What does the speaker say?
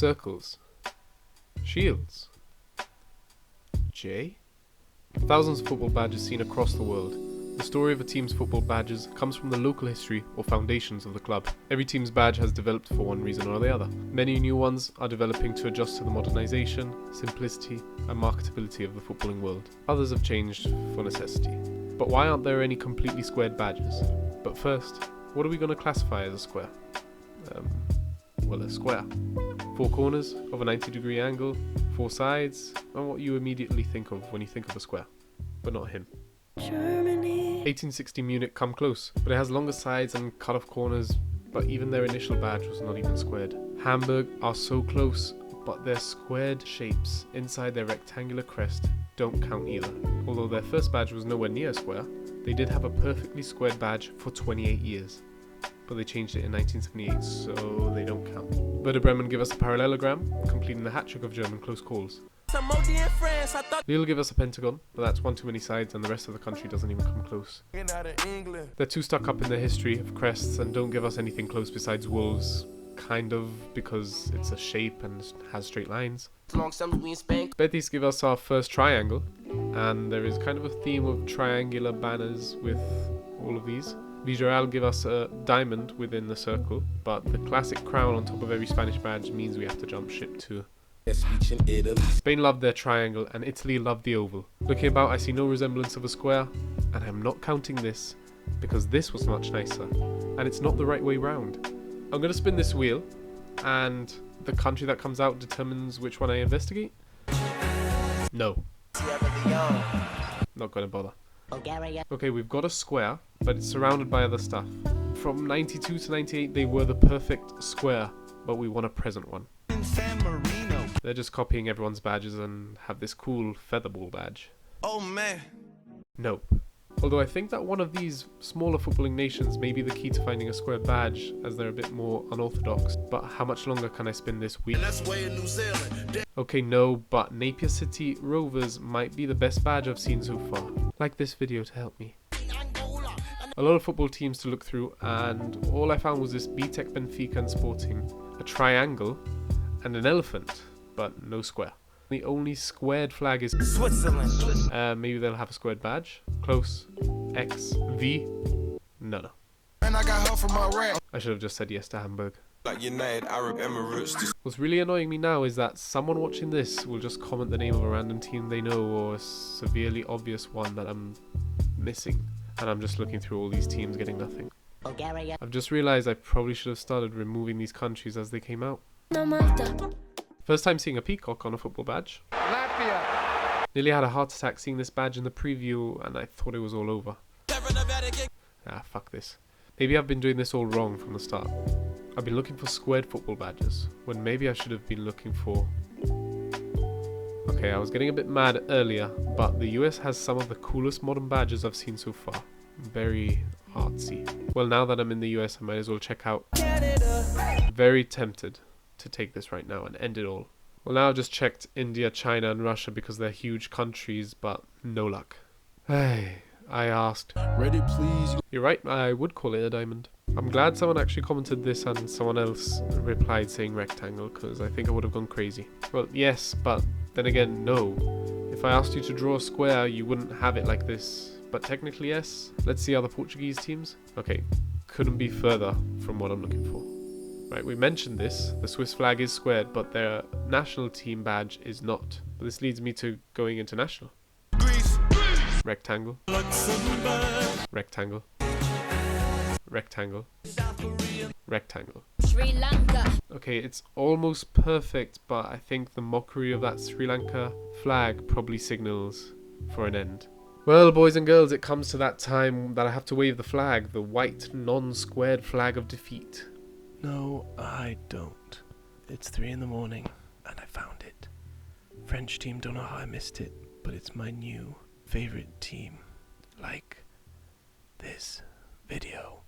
Circles. Shields. J? Thousands of football badges seen across the world. The story of a team's football badges comes from the local history or foundations of the club. Every team's badge has developed for one reason or the other. Many new ones are developing to adjust to the modernization, simplicity, and marketability of the footballing world. Others have changed for necessity. But why aren't there any completely squared badges? But first, what are we going to classify as a square? Well, a square. 4 corners of a 90-degree angle, 4 sides, and what you immediately think of when you think of a square. But not him. Germany. 1860 Munich come close, but it has longer sides and cut-off corners, but even their initial badge was not even squared. Hamburg are so close, but their squared shapes inside their rectangular crest don't count either. Although their first badge was nowhere near a square, they did have a perfectly squared badge for 28 years. But they changed it in 1978, so they don't count. Werder Bremen give us a parallelogram, completing the hat-trick of German close calls. Lille give us a pentagon, but that's one too many sides and the rest of the country doesn't even come close. They're too stuck up in their history of crests and don't give us anything close besides wolves, kind of, because it's a shape and has straight lines. Betis give us our first triangle, and there is kind of a theme of triangular banners with all of these. Villarreal give us a diamond within the circle, but the classic crown on top of every Spanish badge means we have to jump ship too. Spain loved their triangle and Italy loved the oval. Looking about, I see no resemblance of a square, and I'm not counting this because this was much nicer and it's not the right way round. I'm going to spin this wheel and the country that comes out determines which one I investigate. No. Not going to bother. Okay, we've got a square, but it's surrounded by other stuff. From 92 to 98 they were the perfect square, but we want a present one. They're just copying everyone's badges and have this cool featherball badge. Oh man. Nope. Although I think that one of these smaller footballing nations may be the key to finding a squared badge, as they're a bit more unorthodox. But how much longer can I spin this wheel? Okay, no, but Napier City Rovers might be the best badge I've seen so far. Like this video to help me. A lot of football teams to look through, and all I found was this BTEC Benfica and Sporting, a triangle, and an elephant, but no square. The only squared flag is Switzerland. Maybe they'll have a squared badge. Close. X. V. No. I should have just said yes to Hamburg. What's really annoying me now is that someone watching this will just comment the name of a random team they know or a severely obvious one that I'm missing. And I'm just looking through all these teams getting nothing. I've just realized I probably should have started removing these countries as they came out. First time seeing a peacock on a football badge. Latvia. Nearly had a heart attack seeing this badge in the preview and I thought it was all over. Ah, fuck this. Maybe I've been doing this all wrong from the start. I've been looking for squared football badges, when maybe I should have been looking for... Okay, I was getting a bit mad earlier, but the US has some of the coolest modern badges I've seen so far. Very artsy. Well, now that I'm in the US, I might as well check out. Very tempted to take this right now and end it all. Well, now I've just checked India, China and Russia because they're huge countries, but no luck. Hey, I asked. Ready, please. You're right, I would call it a diamond. I'm glad someone actually commented this and someone else replied saying rectangle, because I think I would have gone crazy. Well, yes, but then again, no. If I asked you to draw a square, you wouldn't have it like this. But technically, yes. Let's see other Portuguese teams. Okay, couldn't be further from what I'm looking for. Right, we mentioned this. The Swiss flag is squared, but their national team badge is not. But this leads me to going international. Greece. Rectangle. Rectangle. Rectangle. Rectangle. Sri Lanka. Okay, it's almost perfect, but I think the mockery of that Sri Lanka flag probably signals for an end. Well, boys and girls, it comes to that time that I have to wave the flag, the white, non-squared flag of defeat. No, I don't. It's 3 in the morning, and I found it. French team, don't know how I missed it, but it's my new favorite team. Like this video.